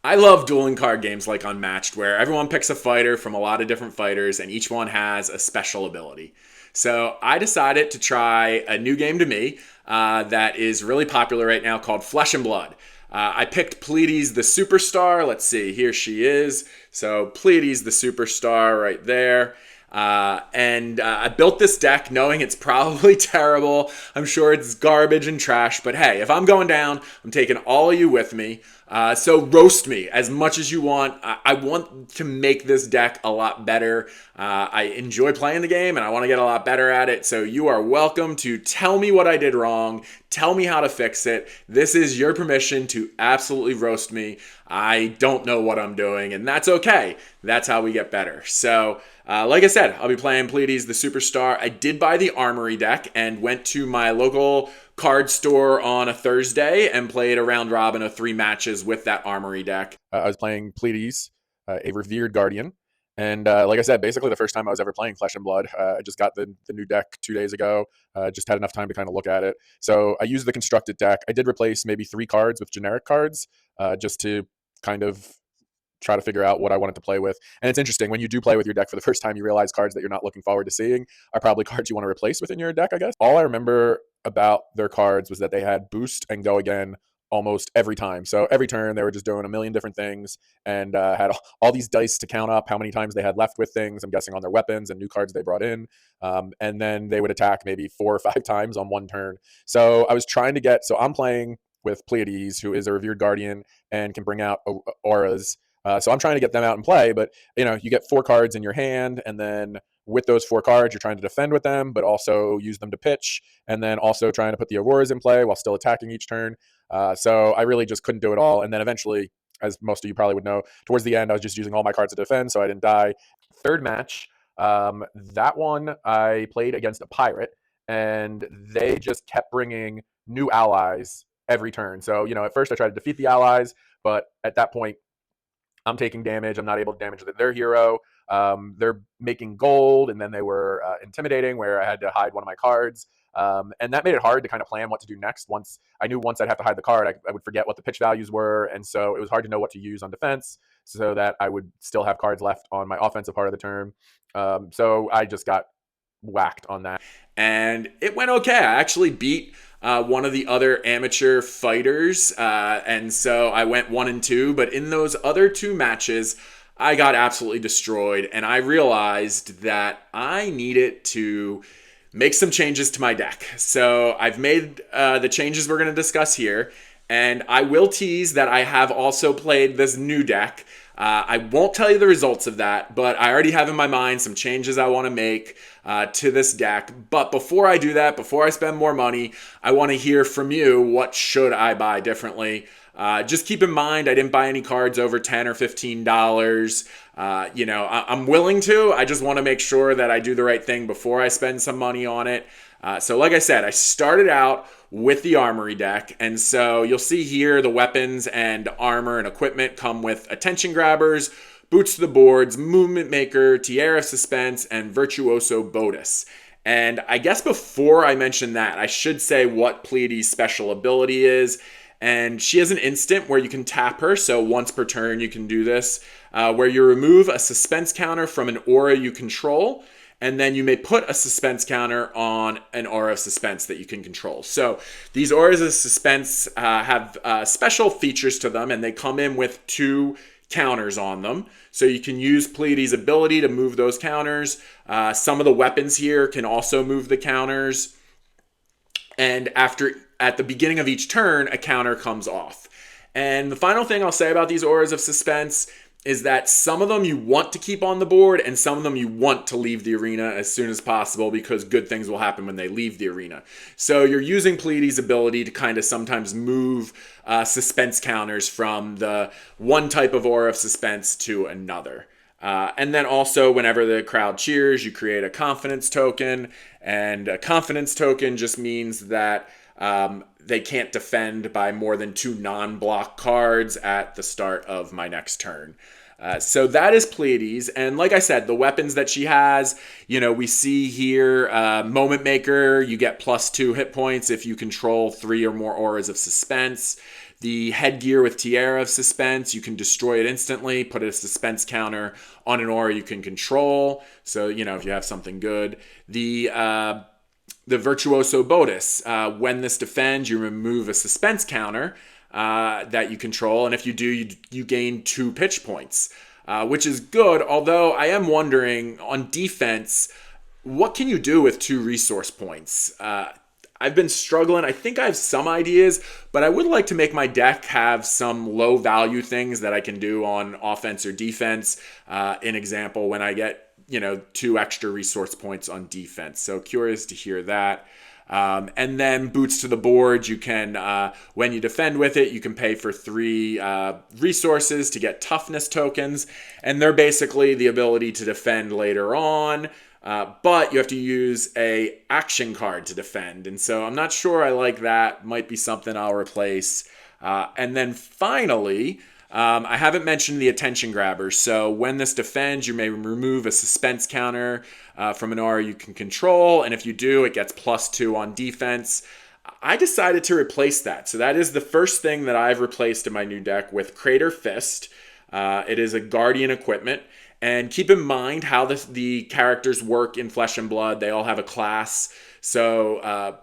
I love dueling card games like Unmatched, where everyone picks a fighter from a lot of different fighters and each one has a special ability. So I decided to try a new game to me that is really popular right now called Flesh and Blood. I picked Pleadies the Superstar. Let's see, here she is. So Pleadies the Superstar right there. I built this deck knowing it's probably terrible. I'm sure it's garbage and trash, but hey, if I'm going down, I'm taking all of you with me. So roast me as much as you want. I want to make this deck a lot better. I enjoy playing the game and I want to get a lot better at it. So you are welcome to tell me what I did wrong. Tell me how to fix it. This is your permission to absolutely roast me. I don't know what I'm doing, and that's okay. That's how we get better. So, like I said, I'll be playing Pleadies the Superstar. I did buy the Armory deck and went to my local card store on a Thursday and played a round robin of 3 matches with that Armory deck. I was playing Pleadies, a revered guardian. And like I said, basically the first time I was ever playing Flesh and Blood. I just got the new deck 2 days ago. Just had enough time to kind of look at it. So I used the constructed deck. I did replace maybe 3 cards with generic cards, just to kind of try to figure out what I wanted to play with. And it's interesting when you do play with your deck for the first time, you realize cards that you're not looking forward to seeing are probably cards you want to replace within your deck, I guess. All I remember about their cards was that they had boost and go again almost every time. So every turn they were just doing a million different things and had all these dice to count up how many times they had left with things. I'm guessing on their weapons and new cards they brought in. And then they would attack maybe 4 or 5 times on one turn. So I was trying to get, so I'm playing with Pleiades, who is a revered guardian and can bring out auras. So I'm trying to get them out and play, but you get 4 cards in your hand, and then with those 4 cards, you're trying to defend with them, but also use them to pitch, and then also trying to put the auroras in play while still attacking each turn. So I really just couldn't do it all. And then eventually, as most of you probably would know, towards the end, I was just using all my cards to defend, so I didn't die. Third match, that one I played against a pirate, and they just kept bringing new allies every turn. So at first I tried to defeat the allies, but at that point I'm taking damage. I'm not able to damage their hero. They're making gold, and then they were intimidating, where I had to hide one of my cards. And that made it hard to kind of plan what to do next. Once I'd have to hide the card, I would forget what the pitch values were, and so it was hard to know what to use on defense, so that I would still have cards left on my offensive part of the turn. So I just got whacked on that. And it went okay. I actually beat one of the other amateur fighters, and so I went 1-2. But in those other 2 matches, I got absolutely destroyed, and I realized that I needed to make some changes to my deck. So I've made the changes we're going to discuss here, and I will tease that I have also played this new deck. I won't tell you the results of that, but I already have in my mind some changes I want to make to this deck. But before I do that, before I spend more money, I want to hear from you. What should I buy differently? Just keep in mind, I didn't buy any cards over $10 or $15. I'm willing to. I just want to make sure that I do the right thing before I spend some money on it. So like I said, I started out with the Armory deck, and so you'll see here the weapons and armor and equipment come with Attention Grabbers, Boots to the Boards, Movement Maker, Tiara of Suspense, and Virtuoso Bodus. And I guess before I mention that, I should say what Pleiades' special ability is. And she has an instant where you can tap her, so once per turn you can do this, where you remove a suspense counter from an aura you control, and then you may put a suspense counter on an aura of suspense that you can control. So these auras of suspense have special features to them, and they come in with 2 counters on them. So you can use Pleiades' ability to move those counters. Some of the weapons here can also move the counters. And at the beginning of each turn, a counter comes off. And the final thing I'll say about these auras of suspense is that some of them you want to keep on the board and some of them you want to leave the arena as soon as possible, because good things will happen when they leave the arena. So you're using Pleiades' ability to kind of sometimes move suspense counters from the one type of aura of suspense to another. And then also, whenever the crowd cheers, you create a confidence token. And a confidence token just means that they can't defend by more than 2 non-block cards at the start of my next turn. So that is Pleiades. And like I said, the weapons that she has, we see here, Moment Maker, you get +2 hit points if you control 3 or more auras of suspense. The headgear with Tiara of Suspense, you can destroy it instantly, put a suspense counter on an aura you can control. So, if you have something good. The Virtuoso Bodis, when this defends, you remove a suspense counter that you control, and if you do, you gain 2 pitch points, which is good, although I am wondering, on defense, what can you do with 2 resource points? I've been struggling. I think I have some ideas, but I would like to make my deck have some low value things that I can do on offense or defense. An example, when I get 2 extra resource points on defense. So curious to hear that. And then boots to the board, you can, when you defend with it, you can pay for 3 resources to get toughness tokens. And they're basically the ability to defend later on. But you have to use a action card to defend. And so I'm not sure I like that. Might be something I'll replace. And then finally, I haven't mentioned the attention grabber. So when this defends, you may remove a suspense counter from an aura you can control. And if you do, it gets +2 on defense. I decided to replace that. So that is the first thing that I've replaced in my new deck with Crater Fist. It is a Guardian equipment. And keep in mind how the characters work in Flesh and Blood. They all have a class. So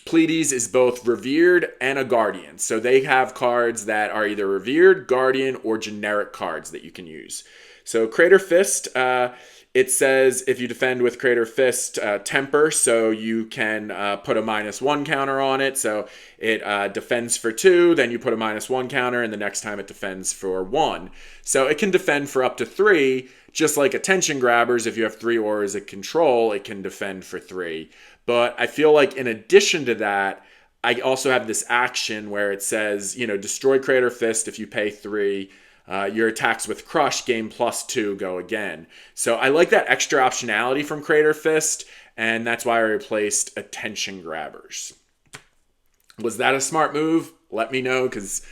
Pleadies is both Revered and a Guardian. So they have cards that are either Revered, Guardian, or generic cards that you can use. So Crater Fist, it says if you defend with Crater Fist, temper, so you can put a -1 counter on it. So it defends for 2, then you put a -1 counter, and the next time it defends for 1. So it can defend for up to 3, just like Attention Grabbers. If you have 3 auras at control, it can defend for 3. But I feel like in addition to that, I also have this action where it says, destroy Crater Fist if you pay 3. Your attacks with Crush gain +2, go again. So I like that extra optionality from Crater Fist, and that's why I replaced Attention Grabbers. Was that a smart move? Let me know, because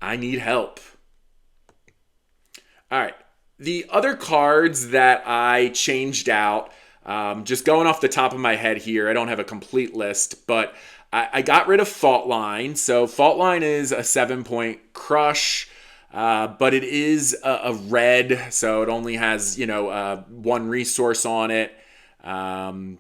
I need help. All right. The other cards that I changed out, just going off the top of my head here, I don't have a complete list, but I got rid of Fault Line. So Fault Line is a 7-point crush. But it is a red, so it only has, 1 resource on it. And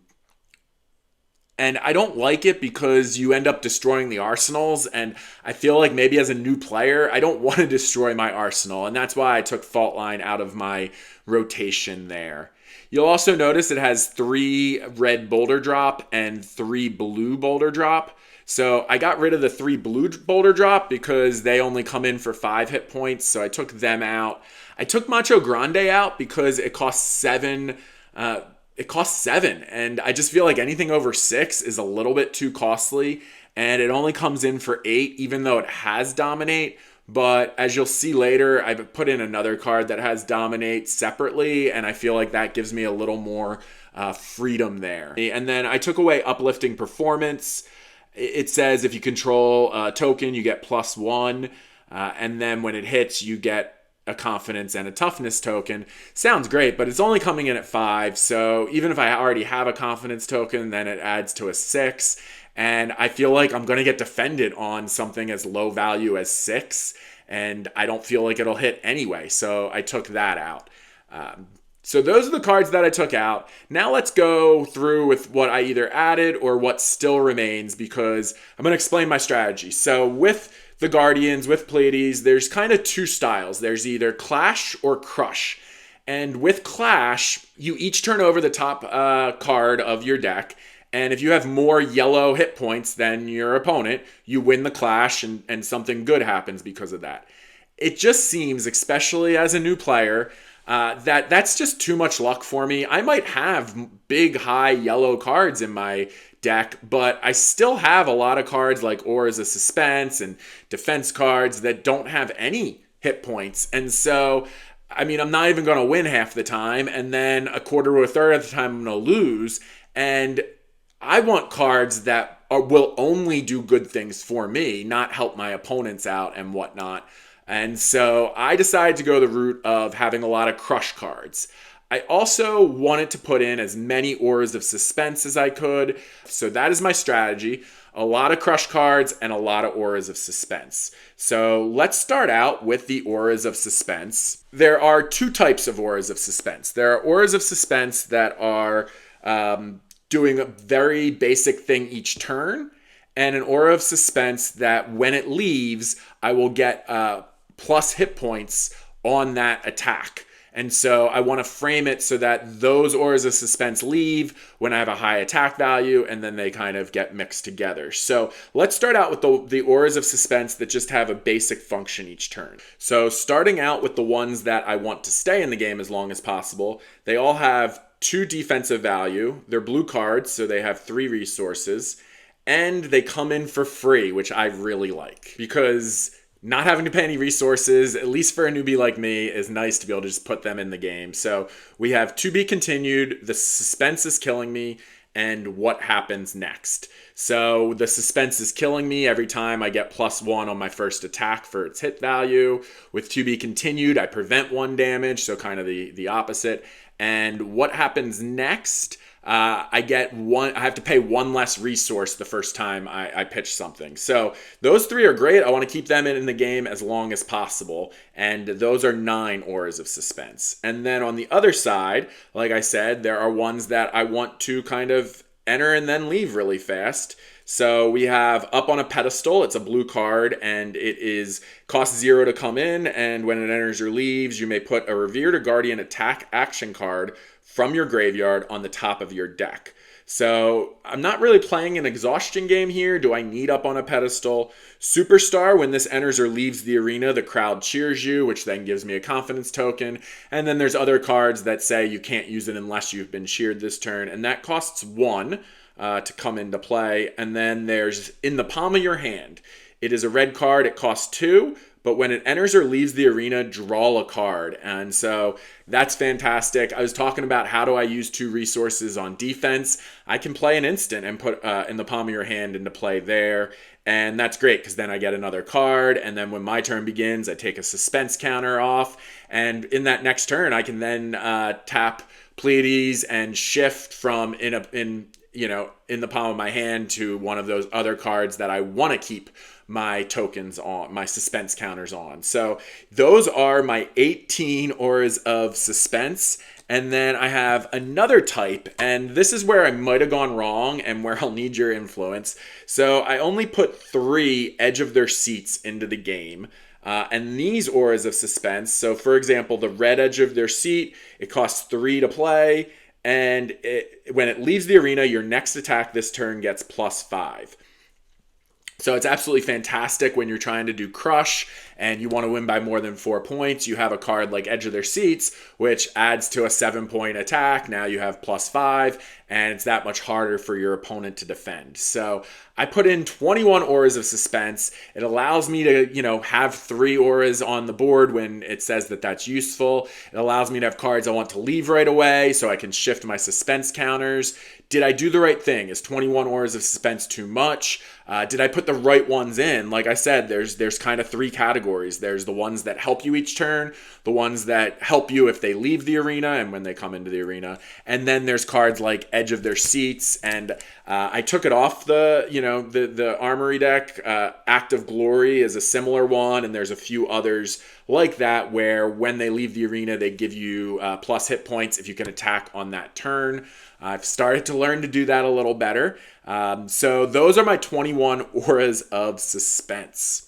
I don't like it because you end up destroying the arsenals, and I feel like maybe as a new player, I don't want to destroy my arsenal, and that's why I took Fault Line out of my rotation there. You'll also notice it has 3 red boulder drop and 3 blue boulder drop. So I got rid of the 3 blue boulder drop because they only come in for 5 hit points, so I took them out. I took Macho Grande out because it costs 7. And I just feel like anything over 6 is a little bit too costly, and it only comes in for 8, even though it has Dominate. But as you'll see later, I've put in another card that has Dominate separately, and I feel like that gives me a little more freedom there. And then I took away Uplifting Performance. It says if you control a token, you get +1, and then when it hits, you get a confidence and a toughness token. Sounds great, but it's only coming in at 5, so even if I already have a confidence token, then it adds to a 6, and I feel like I'm going to get defended on something as low value as 6, and I don't feel like it'll hit anyway, so I took that out. So those are the cards that I took out. Now let's go through with what I either added or what still remains, because I'm going to explain my strategy. So with the Guardians, with Pleadies, there's kind of 2 styles. There's either Clash or Crush. And with Clash, you each turn over the top card of your deck, and if you have more yellow hit points than your opponent, you win the Clash, and something good happens because of that. It just seems, especially as a new player, that's just too much luck for me. I might have big, high yellow cards in my deck, but I still have a lot of cards like Auras of Suspense and defense cards that don't have any hit points. And so, I'm not even going to win half the time, and then a quarter or a third of the time I'm going to lose. And I want cards that will only do good things for me, not help my opponents out and whatnot. And so I decided to go the route of having a lot of crush cards. I also wanted to put in as many auras of suspense as I could. So that is my strategy. A lot of crush cards and a lot of auras of suspense. So let's start out with the auras of suspense. There are two types of auras of suspense. There are auras of suspense that are doing a very basic thing each turn, and an aura of suspense that when it leaves, I will get plus hit points on that attack. And so I want to frame it so that those auras of suspense leave when I have a high attack value, and then they kind of get mixed together. So let's start out with the auras of suspense that just have a basic function each turn. So starting out with the ones that I want to stay in the game as long as possible, they all have 2 defensive value. They're blue cards, so they have 3 resources, and they come in for free, which I really like because not having to pay any resources, at least for a newbie like me, is nice to be able to just put them in the game. So we have To Be Continued, The Suspense is Killing Me, and What Happens Next. So the suspense is killing me every time I get +1 on my first attack for its hit value. With To Be Continued, I prevent 1 damage, so kind of the opposite. And What Happens Next, I have to pay 1 less resource the first time I pitch something. So those 3 are great. I want to keep them in the game as long as possible. And those are 9 auras of suspense. And then on the other side, like I said, there are ones that I want to kind of enter and then leave really fast. So we have Up on a Pedestal. It's a blue card, and it is costs 0 to come in. And when it enters or leaves, you may put a Revered or Guardian attack action card from your graveyard on the top of your deck. So I'm not really playing an exhaustion game here. Do I need Up on a Pedestal? Superstar, when this enters or leaves the arena, the crowd cheers you, which then gives me a confidence token. And then there's other cards that say you can't use it unless you've been cheered this turn, and that costs 1 to come into play. And then there's In the Palm of Your Hand. It is a red card. It costs 2. But when it enters or leaves the arena, draw a card. And so that's fantastic. I was talking about how do I use 2 resources on defense. I can play an instant and put In the Palm of Your Hand into play there. And that's great because then I get another card. And then when my turn begins, I take a suspense counter off. And in that next turn, I can then tap Pleadies and shift from in the palm of my hand to one of those other cards that I want to keep my tokens on, my suspense counters on. So those are my 18 auras of suspense. And then I have another type, and this is where I might have gone wrong and where I'll need your influence. So I only put 3 edge of their seats into the game. And these auras of suspense, so for example, the red edge of their seat, it costs 3 to play. And when it leaves the arena, your next attack this turn gets +5. So it's absolutely fantastic when you're trying to do crush and you want to win by more than 4 points. You have a card like Edge of Their Seats, which adds to a 7-point attack. Now you have +5, and it's that much harder for your opponent to defend. So I put in 21 auras of suspense. It allows me to, have 3 auras on the board when it says that that's useful. It allows me to have cards I want to leave right away so I can shift my suspense counters. Did I do the right thing? Is 21 auras of suspense too much? Did I put the right ones in? Like I said, there's kind of 3 categories. There's the ones that help you each turn, the ones that help you if they leave the arena and when they come into the arena, and then there's cards like Edge of Their Seats. And I took it off the Armory deck. Act of Glory is a similar one, and there's a few others like that where when they leave the arena, they give you plus hit points if you can attack on that turn. I've started to learn to do that a little better. So those are my 21 auras of suspense.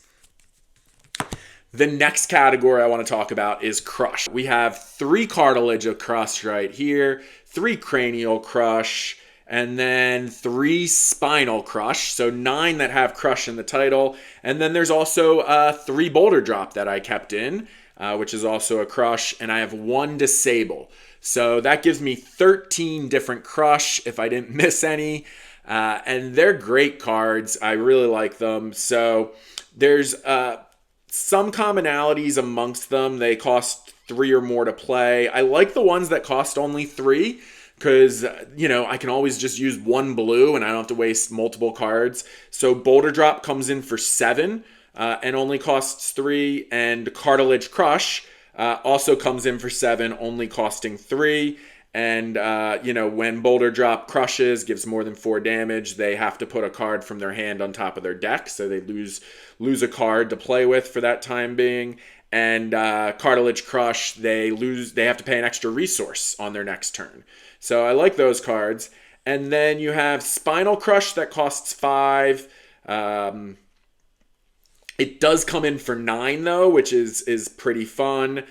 The next category I want to talk about is crush. We have 3 cartilage of crush right here, 3 cranial crush, and then 3 spinal crush. So 9 that have crush in the title. And then there's also 3 boulder drop that I kept in, which is also a crush. And I have 1 disable. So that gives me 13 different crush if I didn't miss any. And they're great cards. I really like them. So there's some commonalities amongst them. They cost 3 or more to play. I like the ones that cost only 3 because, I can always just use 1 blue and I don't have to waste multiple cards. So Boulder Drop comes in for 7 and only costs 3. And Cartilage Crush Also comes in for 7, only costing 3. And, when Boulder Drop crushes, gives more than 4 damage, they have to put a card from their hand on top of their deck, so they lose a card to play with for that time being. And Cartilage Crush, they have to pay an extra resource on their next turn. So I like those cards. And then you have Spinal Crush that costs 5. It does come in for 9 though, which is pretty fun.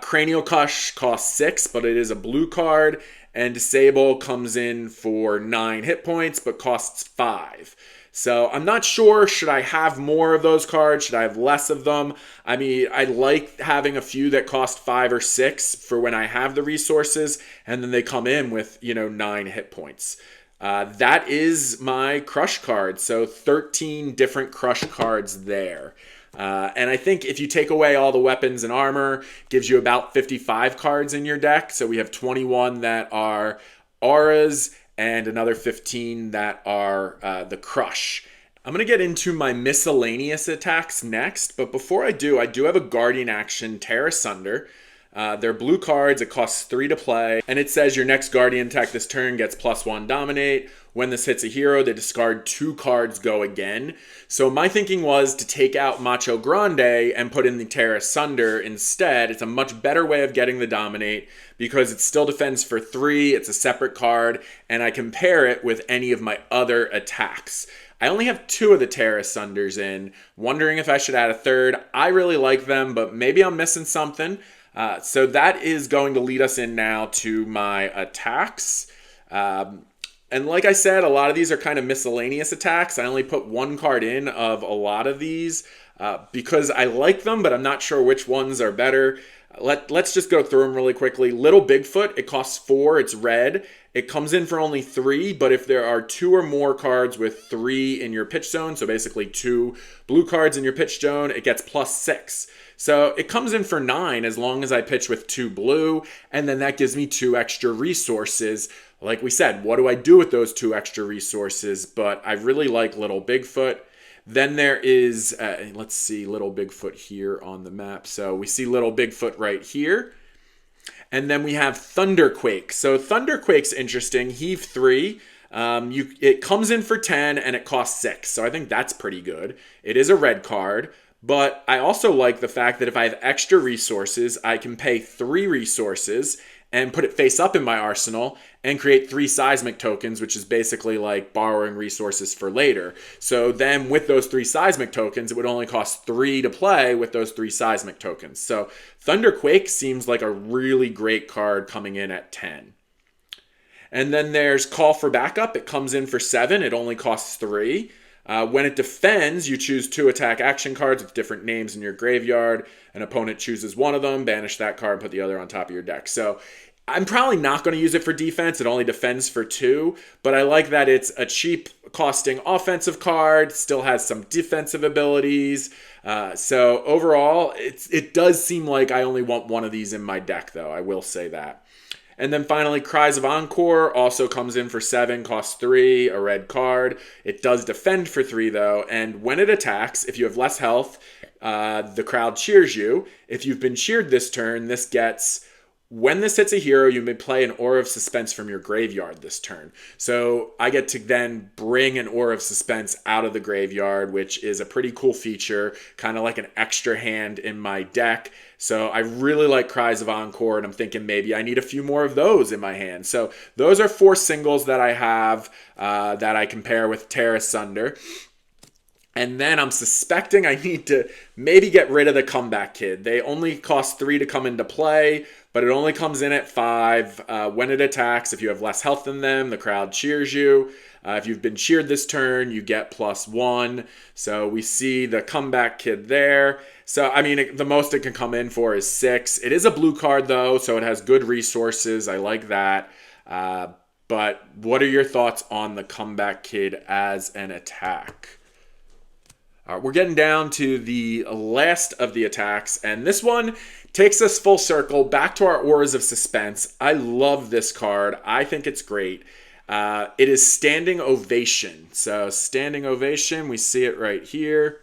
Cranial Crush costs 6, but it is a blue card. And Disable comes in for 9 hit points, but costs 5. So I'm not sure, should I have more of those cards? Should I have less of them? I mean, I like having a few that cost 5 or 6 for when I have the resources, and then they come in with, 9 hit points. That is my crush card. So 13 different crush cards there. And I think if you take away all the weapons and armor, gives you about 55 cards in your deck. So we have 21 that are auras and another 15 that are the crush. I'm going to get into my miscellaneous attacks next, but before I do have a Guardian action, Tear Asunder. They're blue cards, it costs 3 to play, and it says your next Guardian attack this turn gets +1 Dominate. When this hits a hero, they discard 2 cards, go again. So my thinking was to take out Macho Grande and put in the Tear Asunder instead. It's a much better way of getting the Dominate because it still defends for 3, it's a separate card, and I can pair it with any of my other attacks. I only have 2 of the Tear Asunders in, wondering if I should add a third. I really like them, but maybe I'm missing something. So that is going to lead us in now to my attacks. And like I said, a lot of these are kind of miscellaneous attacks. I only put 1 card in of a lot of these because I like them, but I'm not sure which ones are better. Let's just go through them really quickly. Little Bigfoot, it costs 4, it's red. It comes in for only 3, but if there are 2 or more cards with 3 in your pitch zone, so basically 2 blue cards in your pitch zone, it gets +6. So it comes in for 9 as long as I pitch with 2 blue, and then that gives me 2 extra resources. Like we said, what do I do with those 2 extra resources? But I really like Little Bigfoot. Then there is, let's see, Little Bigfoot here on the map. So we see Little Bigfoot right here. And then we have Thunderquake. So Thunderquake's interesting. Heave 3. It comes in for 10 and it costs 6. So I think that's pretty good. It is a red card. But I also like the fact that if I have extra resources, I can pay 3 resources and put it face up in my arsenal and create 3 seismic tokens, which is basically like borrowing resources for later. So then with those 3 seismic tokens, it would only cost 3 to play with those 3 seismic tokens. So Thunderquake seems like a really great card coming in at 10. And then there's Call for Backup. It comes in for 7. It only costs 3. When it defends, you choose 2 attack action cards with different names in your graveyard. An opponent chooses one of them, banish that card, put the other on top of your deck. So I'm probably not going to use it for defense. It only defends for 2, but I like that it's a cheap costing offensive card, still has some defensive abilities. So overall, it does seem like I only want one of these in my deck, though. I will say that. And then finally, Cries of Encore also comes in for 7, costs 3, a red card. It does defend for 3, though, and when it attacks, if you have less health, the crowd cheers you. If you've been cheered this turn, this gets... When this hits a hero, you may play an Aura of Suspense from your graveyard this turn. So I get to then bring an Aura of Suspense out of the graveyard, which is a pretty cool feature, kind of like an extra hand in my deck. So I really like Cries of Encore, and I'm thinking maybe I need a few more of those in my hand. So those are 4 singles that I have that I compare with Tear Asunder. And then I'm suspecting I need to maybe get rid of the Comeback Kid. They only cost 3 to come into play, but it only comes in at 5. When it attacks, if you have less health than them, the crowd cheers you. If you've been cheered this turn, you get +1. So we see the Comeback Kid there. So, I mean, the most it can come in for is 6. It is a blue card, though, so it has good resources. I like that. But what are your thoughts on the Comeback Kid as an attack? We're getting down to the last of the attacks, and this one takes us full circle back to our Auras of Suspense. I love this card. I think it's great. It is Standing Ovation. So Standing Ovation, we see it right here.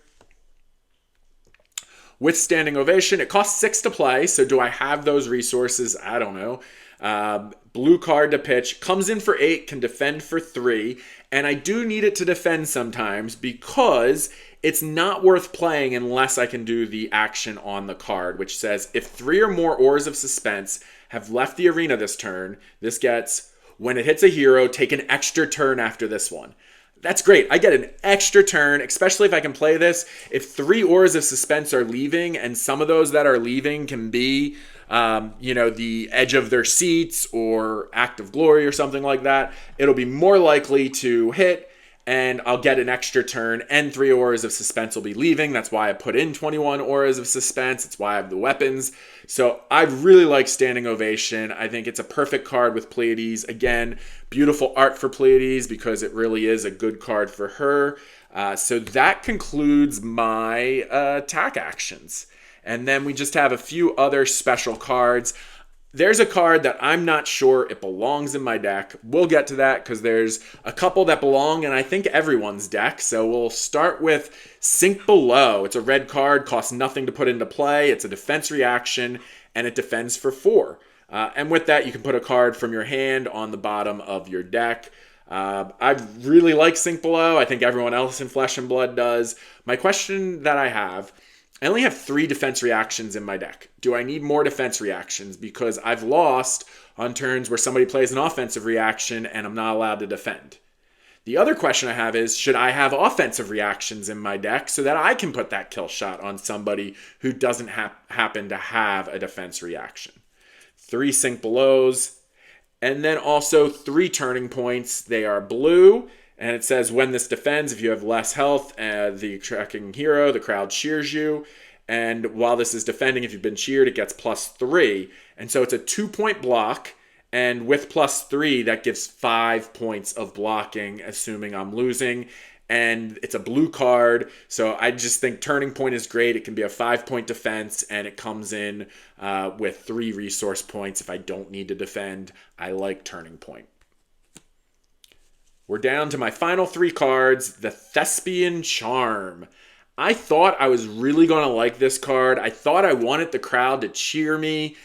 with Standing Ovation. It costs 6 to play, so do I have those resources? I don't know. Blue card to pitch, comes in for 8, can defend for 3, and I do need it to defend sometimes because it's not worth playing unless I can do the action on the card, which says if 3 or more Auras of Suspense have left the arena this turn, this gets, when it hits a hero, take an extra turn after this one. That's great. I get an extra turn, especially if I can play this. If 3 Auras of Suspense are leaving, and some of those that are leaving can be, the edge of their seats or Act of Glory or something like that, it'll be more likely to hit, and I'll get an extra turn, and 3 Auras of Suspense will be leaving. That's why I put in 21 Auras of Suspense. It's why I have the weapons. So I really like Standing Ovation. I think it's a perfect card with Pleadies. Again, beautiful art for Pleadies because it really is a good card for her. So that concludes my attack actions. And then we just have a few other special cards. There's a card that I'm not sure it belongs in my deck. We'll get to that because there's a couple that belong in I think everyone's deck. So we'll start with Sink Below. It's a red card, costs nothing to put into play. It's a defense reaction, and it defends for 4. And with that, you can put a card from your hand on the bottom of your deck. I really like Sink Below. I think everyone else in Flesh and Blood does. My question that I have, I only have 3 defense reactions in my deck. Do I need more defense reactions? Because I've lost on turns where somebody plays an offensive reaction and I'm not allowed to defend. The other question I have is, should I have offensive reactions in my deck so that I can put that kill shot on somebody who doesn't happen to have a defense reaction? 3 Sink Belows, and then also 3 turning points. They are blue, and it says when this defends, if you have less health, the tracking hero, the crowd cheers you. And while this is defending, if you've been cheered, it gets +3. And so it's a 2-point block. And with +3, that gives 5 points of blocking, assuming I'm losing. And it's a blue card. So I just think Turning Point is great. It can be a 5-point defense, and it comes in with 3 resource points if I don't need to defend. I like Turning Point. We're down to my final 3 cards, the Thespian Charm. I thought I was really going to like this card. I thought I wanted the crowd to cheer me,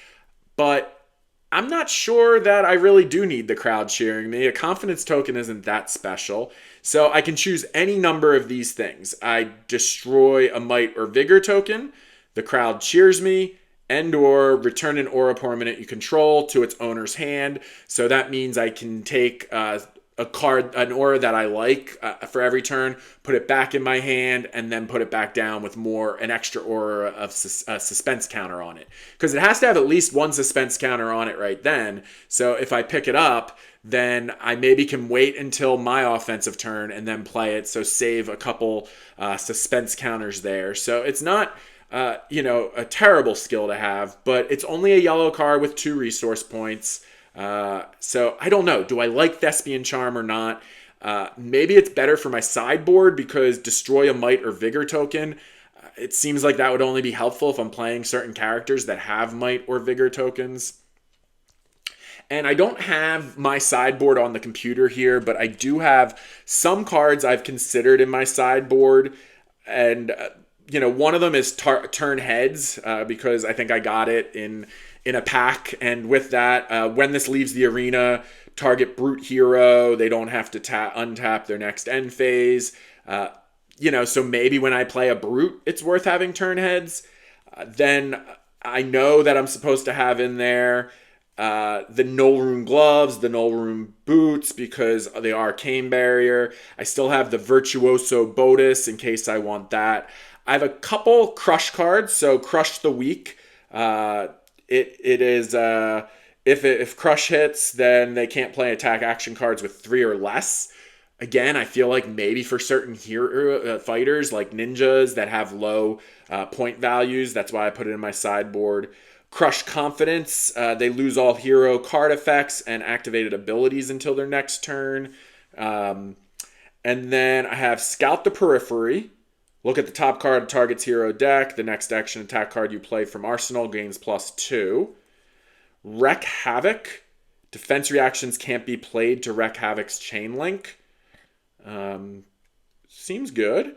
but I'm not sure that I really do need the crowd cheering me. A confidence token isn't that special. So I can choose any number of these things. I destroy a might or vigor token, the crowd cheers me, and or return an aura permanent you control to its owner's hand. So that means I can take a card, an aura that I like for every turn, put it back in my hand, and then put it back down with an extra aura of suspense counter on it. Because it has to have at least 1 suspense counter on it right then. So if I pick it up, then I maybe can wait until my offensive turn and then play it. So save a couple suspense counters there. So it's not a terrible skill to have, but it's only a yellow card with 2 resource points. So I don't know. Do I like Thespian Charm or not? Maybe it's better for my sideboard because destroy a might or vigor token. It seems like that would only be helpful if I'm playing certain characters that have might or vigor tokens. And I don't have my sideboard on the computer here, but I do have some cards I've considered in my sideboard. And, one of them is Turn Heads because I think I got it in a pack. And with that, when this leaves the arena, target brute hero. They don't have to untap their next end phase. So maybe when I play a brute, it's worth having Turn Heads. Then I know that I'm supposed to have in there the Null Rune Gloves, the Null Rune Boots, because they are Arcane Barrier. I still have the Virtuoso Bodis in case I want that. I have a couple Crush cards, so Crush the Weak. It is if Crush hits, then they can't play attack action cards with 3 or less. Again, I feel like maybe for certain hero fighters like ninjas that have low point values, that's why I put it in my sideboard. Crush Confidence, they lose all hero card effects and activated abilities until their next turn. And then I have Scout the Periphery. Look at the top card of target's hero deck. The next action attack card you play from Arsenal gains +2. Wreak Havoc. Defense reactions can't be played to Wreak Havoc's Chain Link. Seems good.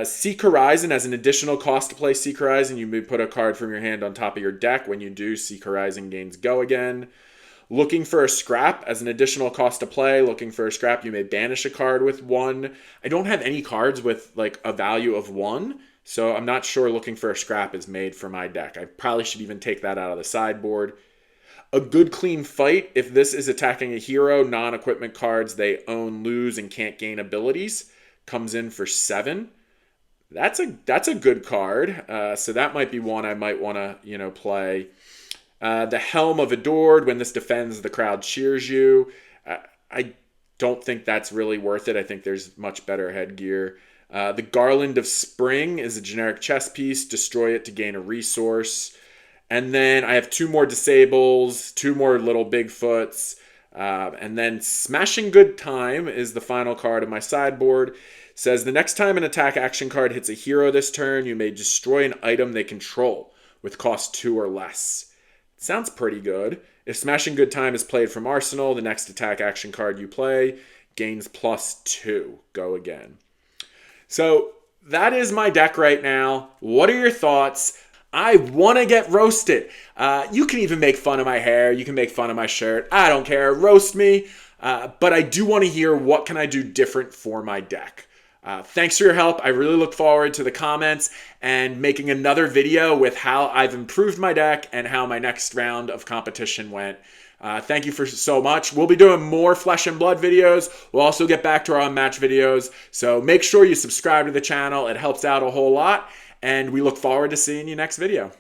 Seek Horizon, as an additional cost to play Seek Horizon, you may put a card from your hand on top of your deck. When you do, Seek Horizon gains go again. Looking for a scrap, as an additional cost to play. Looking for a scrap, you may banish a card with 1. I don't have any cards with like a value of 1, so I'm not sure Looking for a scrap is made for my deck. I probably should even take that out of the sideboard. A Good Clean Fight, if this is attacking a hero, non-equipment cards they own lose and can't gain abilities, comes in for 7. That's a good card. So that might be one I might want to play. The Helm of Adored, when this defends, the crowd cheers you. I don't think that's really worth it. I think there's much better headgear. The Garland of Spring is a generic chess piece. Destroy it to gain a resource. And then I have 2 more disables, 2 more little Bigfoots. And then Smashing Good Time is the final card of my sideboard. Says the next time an attack action card hits a hero this turn, you may destroy an item they control with cost 2 or less. Sounds pretty good. If Smashing Good Time is played from Arsenal, the next attack action card you play gains +2. Go again. So that is my deck right now. What are your thoughts? I want to get roasted. You can even make fun of my hair. You can make fun of my shirt. I don't care. Roast me. But I do want to hear what can I do different for my deck. Thanks for your help. I really look forward to the comments and making another video with how I've improved my deck and how my next round of competition went. Thank you for so much. We'll be doing more Flesh and Blood videos. We'll also get back to our Unmatched videos. So make sure you subscribe to the channel. It helps out a whole lot. And we look forward to seeing you next video.